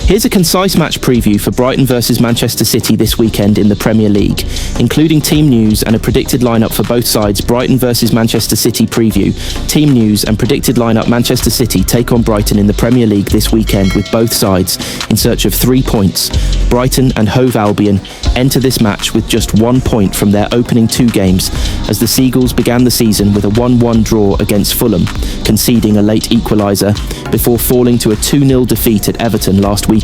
Here's a concise match preview for Brighton versus Manchester City this weekend in the Premier League, including team news and a predicted lineup for both sides. Brighton versus Manchester City preview. Team news and predicted lineup. Manchester City take on Brighton in the Premier League this weekend with both sides in search of 3 points. Brighton and Hove Albion enter this match with just 1 point from their opening 2 games, as the Seagulls began the season with a 1-1 draw against Fulham, conceding a late equaliser before falling to a 2-0 defeat at Everton last weekend.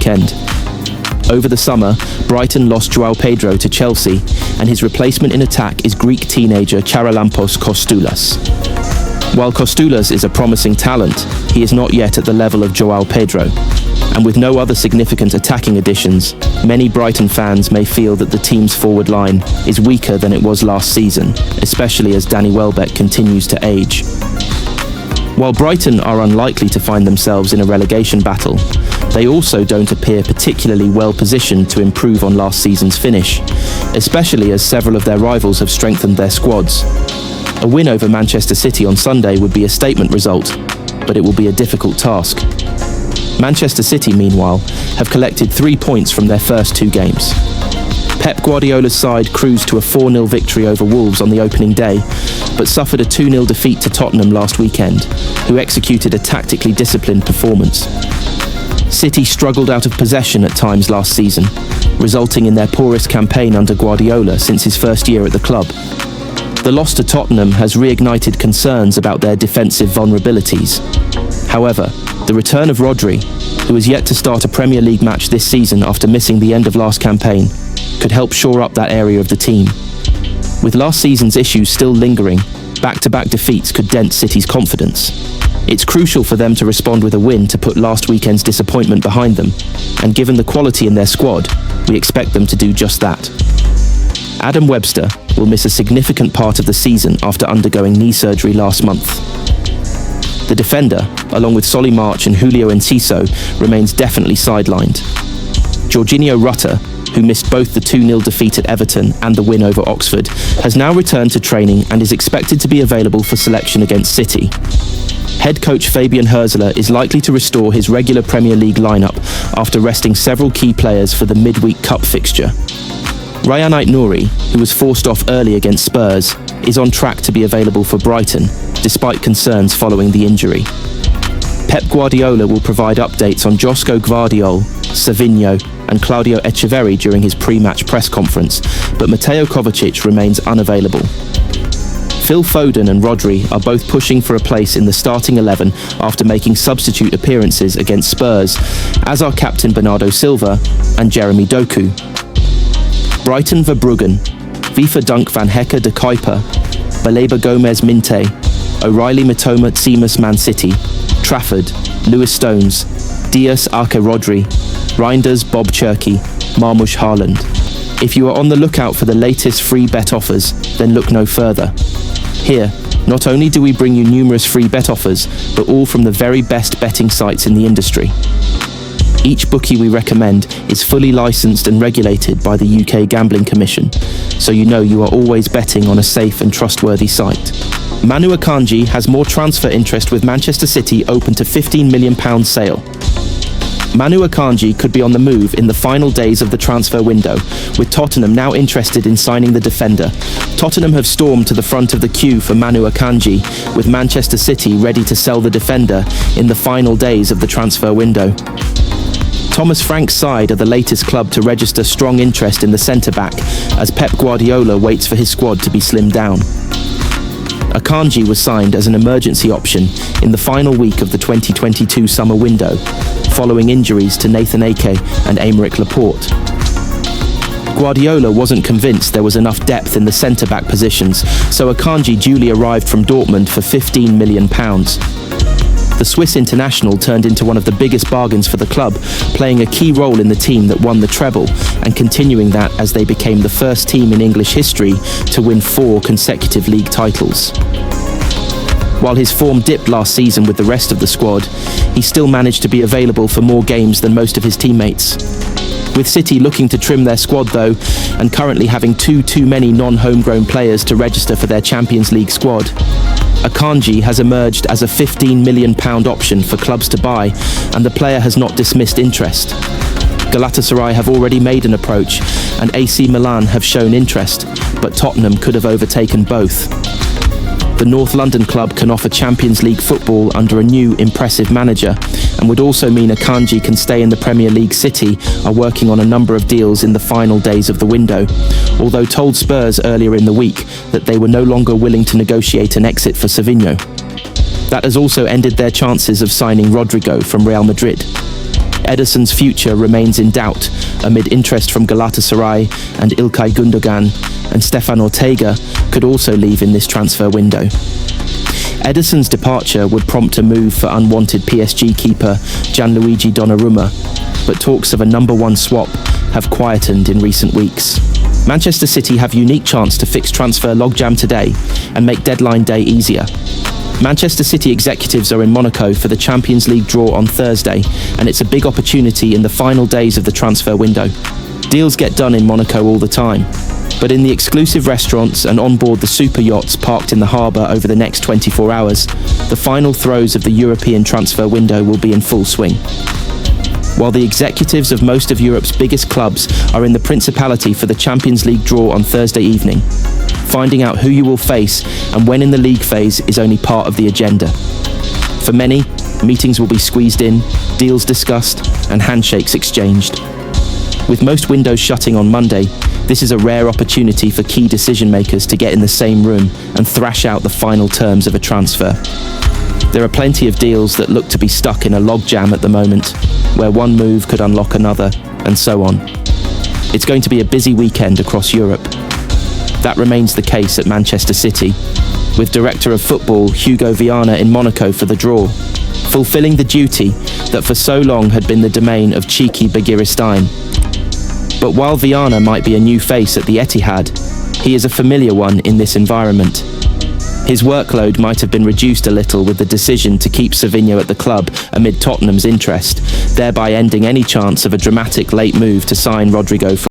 Over the summer, Brighton lost João Pedro to Chelsea, and his replacement in attack is Greek teenager Charalampos Kostoulas. While Kostoulas is a promising talent, he is not yet at the level of João Pedro. And with no other significant attacking additions, many Brighton fans may feel that the team's forward line is weaker than it was last season, especially as Danny Welbeck continues to age. While Brighton are unlikely to find themselves in a relegation battle, they also don't appear particularly well positioned to improve on last season's finish, especially as several of their rivals have strengthened their squads. A win over Manchester City on Sunday would be a statement result, but it will be a difficult task. Manchester City, meanwhile, have collected 3 points from their first 2 games. Pep Guardiola's side cruised to a 4-0 victory over Wolves on the opening day, but suffered a 2-0 defeat to Tottenham last weekend, who executed a tactically disciplined performance. City struggled out of possession at times last season, resulting in their poorest campaign under Guardiola since his first year at the club. The loss to Tottenham has reignited concerns about their defensive vulnerabilities. However, the return of Rodri, who has yet to start a Premier League match this season after missing the end of last campaign, could help shore up that area of the team. With last season's issues still lingering, back-to-back defeats could dent City's confidence. It's crucial for them to respond with a win to put last weekend's disappointment behind them, and given the quality in their squad, we expect them to do just that. Adam Webster will miss a significant part of the season after undergoing knee surgery last month. The defender, along with Solly March and Julio Enciso, remains definitely sidelined. Jorginho Rutter, who missed both the 2-0 defeat at Everton and the win over Oxford, has now returned to training and is expected to be available for selection against City. Head coach Fabian Hürzeler is likely to restore his regular Premier League lineup after resting several key players for the midweek cup fixture. Rayan Aït-Nouri, who was forced off early against Spurs, is on track to be available for Brighton, despite concerns following the injury. Pep Guardiola will provide updates on Josko Gvardiol, Savinho and Claudio Echeverri during his pre-match press conference, but Mateo Kovacic remains unavailable. Phil Foden and Rodri are both pushing for a place in the starting 11 after making substitute appearances against Spurs, as are captain Bernardo Silva and Jeremy Doku. Brighton Verbruggen, Viva Dunk van Hecke de Kuiper, Baleba Gomez Minte, O'Reilly Matoma Tsimas Man City, Trafford, Lewis Stones, Dias Arce Rodri, Reinders Bob Cherky, Marmoush Haaland. If you are on the lookout for the latest free bet offers, then look no further. Here, not only do we bring you numerous free bet offers, but all from the very best betting sites in the industry. Each bookie we recommend is fully licensed and regulated by the UK Gambling Commission, so you know you are always betting on a safe and trustworthy site. Manu Akanji has more transfer interest with Manchester City open to £15 million sale. Manu Akanji could be on the move in the final days of the transfer window, with Tottenham now interested in signing the defender. Tottenham have stormed to the front of the queue for Manu Akanji, with Manchester City ready to sell the defender in the final days of the transfer window. Thomas Frank's side are the latest club to register strong interest in the centre-back, as Pep Guardiola waits for his squad to be slimmed down. Akanji was signed as an emergency option in the final week of the 2022 summer window, following injuries to Nathan Ake and Aymeric Laporte. Guardiola wasn't convinced there was enough depth in the centre-back positions, so Akanji duly arrived from Dortmund for £15 million. The Swiss international turned into one of the biggest bargains for the club, playing a key role in the team that won the treble and continuing that as they became the first team in English history to win 4 consecutive league titles. While his form dipped last season with the rest of the squad, he still managed to be available for more games than most of his teammates. With City looking to trim their squad though, and currently having too many non-homegrown players to register for their Champions League squad, Akanji has emerged as a £15 million option for clubs to buy, and the player has not dismissed interest. Galatasaray have already made an approach, and AC Milan have shown interest, but Tottenham could have overtaken both. The North London club can offer Champions League football under a new, impressive manager, and would also mean Akanji can stay in the Premier League. City are working on a number of deals in the final days of the window, although told Spurs earlier in the week that they were no longer willing to negotiate an exit for Savinho. That has also ended their chances of signing Rodrigo from Real Madrid. Ederson's future remains in doubt amid interest from Galatasaray, and Ilkay Gundogan and Stefan Ortega could also leave in this transfer window. Ederson's departure would prompt a move for unwanted PSG keeper Gianluigi Donnarumma, but talks of a number one swap have quietened in recent weeks. Manchester City have unique chance to fix transfer logjam today and make deadline day easier. Manchester City executives are in Monaco for the Champions League draw on Thursday, and it's a big opportunity in the final days of the transfer window. Deals get done in Monaco all the time, but in the exclusive restaurants and on board the super yachts parked in the harbour over the next 24 hours, the final throes of the European transfer window will be in full swing. While the executives of most of Europe's biggest clubs are in the Principality for the Champions League draw on Thursday evening, finding out who you will face and when in the league phase is only part of the agenda. For many, meetings will be squeezed in, deals discussed, and handshakes exchanged. With most windows shutting on Monday, this is a rare opportunity for key decision makers to get in the same room and thrash out the final terms of a transfer. There are plenty of deals that look to be stuck in a logjam at the moment, where one move could unlock another, and so on. It's going to be a busy weekend across Europe. That remains the case at Manchester City, with Director of Football Hugo Viana in Monaco for the draw, fulfilling the duty that for so long had been the domain of cheeky Begiristain. But while Viana might be a new face at the Etihad, he is a familiar one in this environment. His workload might have been reduced a little with the decision to keep Savinho at the club amid Tottenham's interest, thereby ending any chance of a dramatic late move to sign Rodrigo for